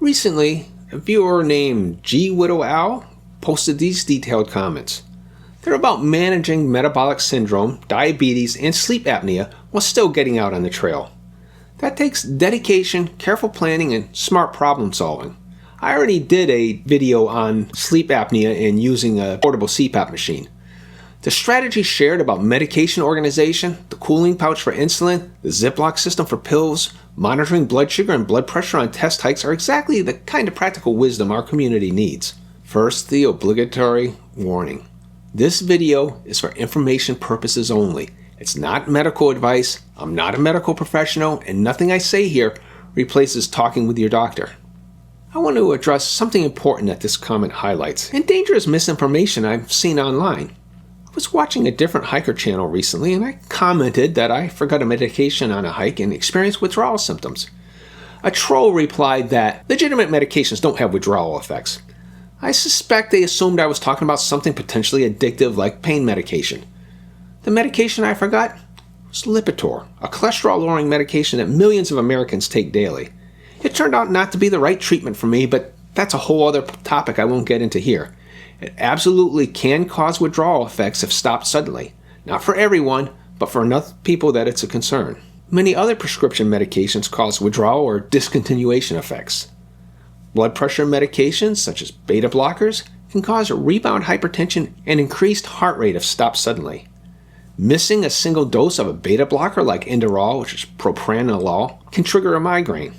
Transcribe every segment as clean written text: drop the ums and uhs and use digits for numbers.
Recently, a viewer named G. Widow Owl posted these detailed comments. They're about managing metabolic syndrome, diabetes, and sleep apnea while still getting out on the trail. That takes dedication, careful planning, and smart problem solving. I already did a video on sleep apnea and using a portable CPAP machine. The strategies shared about medication organization, the cooling pouch for insulin, the Ziploc system for pills, monitoring blood sugar and blood pressure on test hikes are exactly the kind of practical wisdom our community needs. First, the obligatory warning. This video is for information purposes only. It's not medical advice, I'm not a medical professional, and nothing I say here replaces talking with your doctor. I want to address something important that this comment highlights, and dangerous misinformation I've seen online. I was watching a different hiker channel recently and I commented that I forgot a medication on a hike and experienced withdrawal symptoms. A troll replied that legitimate medications don't have withdrawal effects. I suspect they assumed I was talking about something potentially addictive like pain medication. The medication I forgot was Lipitor, a cholesterol-lowering medication that millions of Americans take daily. It turned out not to be the right treatment for me, but that's a whole other topic I won't get into here. It absolutely can cause withdrawal effects if stopped suddenly. Not for everyone, but for enough people that it's a concern. Many other prescription medications cause withdrawal or discontinuation effects. Blood pressure medications, such as beta blockers, can cause rebound hypertension and increased heart rate if stopped suddenly. Missing a single dose of a beta blocker like Inderal, which is propranolol, can trigger a migraine.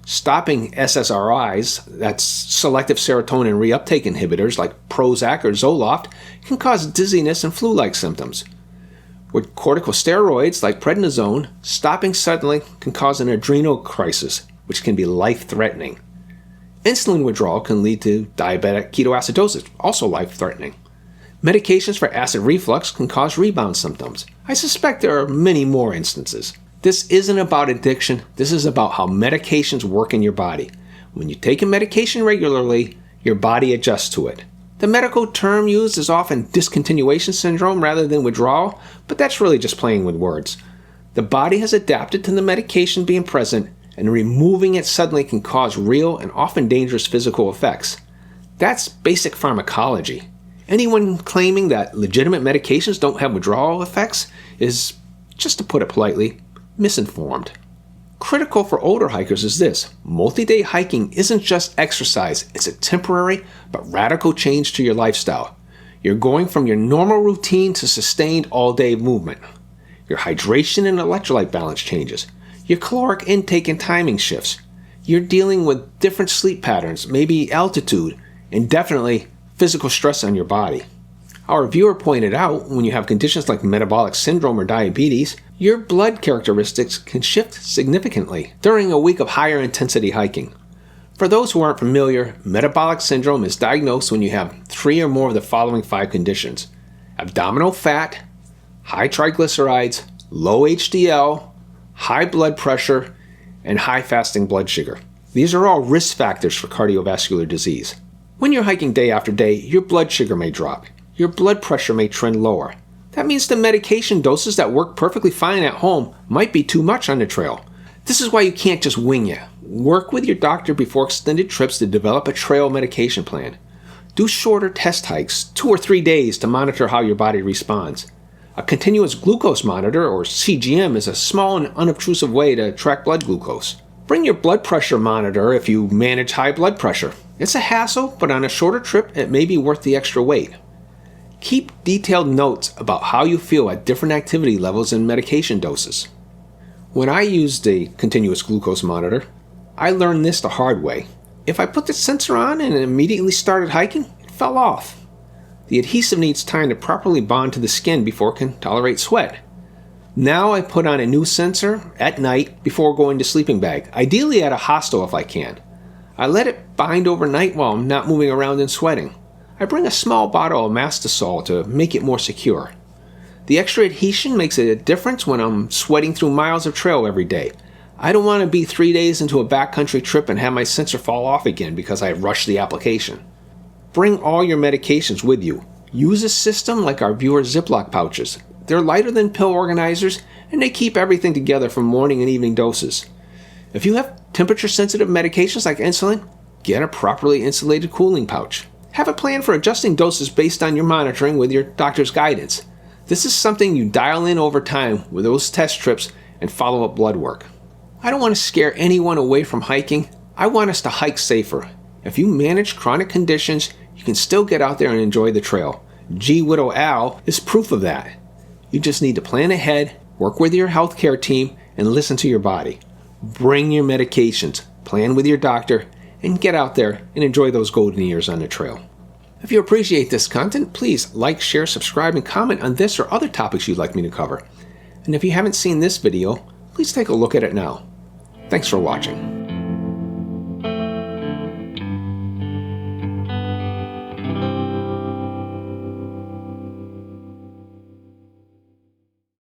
Stopping SSRIs, that's selective serotonin reuptake inhibitors like Prozac or Zoloft, can cause dizziness and flu-like symptoms. With corticosteroids like prednisone, stopping suddenly can cause an adrenal crisis, which can be life-threatening. Insulin withdrawal can lead to diabetic ketoacidosis, also life-threatening. Medications for acid reflux can cause rebound symptoms. I suspect there are many more instances. This isn't about addiction, this is about how medications work in your body. When you take a medication regularly, your body adjusts to it. The medical term used is often discontinuation syndrome rather than withdrawal, but that's really just playing with words. The body has adapted to the medication being present, and removing it suddenly can cause real and often dangerous physical effects. That's basic pharmacology. Anyone claiming that legitimate medications don't have withdrawal effects is, just to put it politely, misinformed. Critical for older hikers is this: multi-day hiking isn't just exercise, it's a temporary but radical change to your lifestyle. You're going from your normal routine to sustained all-day movement. Your hydration and electrolyte balance changes. Your caloric intake and timing shifts. You're dealing with different sleep patterns, maybe altitude, and definitely physical stress on your body. Our viewer pointed out, when you have conditions like metabolic syndrome or diabetes, your blood characteristics can shift significantly during a week of higher intensity hiking. For those who aren't familiar, metabolic syndrome is diagnosed when you have 3 or more of the following 5 conditions: abdominal fat, high triglycerides, low HDL, high blood pressure, and high fasting blood sugar. These are all risk factors for cardiovascular disease. When you're hiking day after day, your blood sugar may drop. Your blood pressure may trend lower. That means the medication doses that work perfectly fine at home might be too much on the trail. This is why you can't just wing it. Work with your doctor before extended trips to develop a trail medication plan. Do shorter test hikes, 2 or 3 days, to monitor how your body responds. A continuous glucose monitor, or CGM, is a small and unobtrusive way to track blood glucose. Bring your blood pressure monitor if you manage high blood pressure. It's a hassle, but on a shorter trip, it may be worth the extra weight. Keep detailed notes about how you feel at different activity levels and medication doses. When I used a continuous glucose monitor, I learned this the hard way. If I put the sensor on and immediately started hiking, it fell off. The adhesive needs time to properly bond to the skin before it can tolerate sweat. Now I put on a new sensor at night before going to sleeping bag, ideally at a hostel if I can. I let it bind overnight while I'm not moving around and sweating. I bring a small bottle of Mastisol to make it more secure. The extra adhesion makes a difference when I'm sweating through miles of trail every day. I don't want to be 3 days into a backcountry trip and have my sensor fall off again because I rushed the application. Bring all your medications with you. Use a system like our viewer Ziploc pouches. They're lighter than pill organizers and they keep everything together for morning and evening doses. If you have temperature-sensitive medications like insulin, Get a properly insulated cooling pouch. Have a plan for adjusting doses based on your monitoring with your doctor's guidance. This is something you dial in over time with those test strips and follow-up blood work. I don't want to scare anyone away from hiking. I want us to hike safer. If you manage chronic conditions, you can still get out there and enjoy the trail. G. Widow Al is proof of that. You just need to plan ahead, work with your healthcare team, and listen to your body. Bring your medications, plan with your doctor, and get out there and enjoy those golden years on the trail. If you appreciate this content, please like, share, subscribe, and comment on this or other topics you'd like me to cover. And if you haven't seen this video, please take a look at it now. Thanks for watching.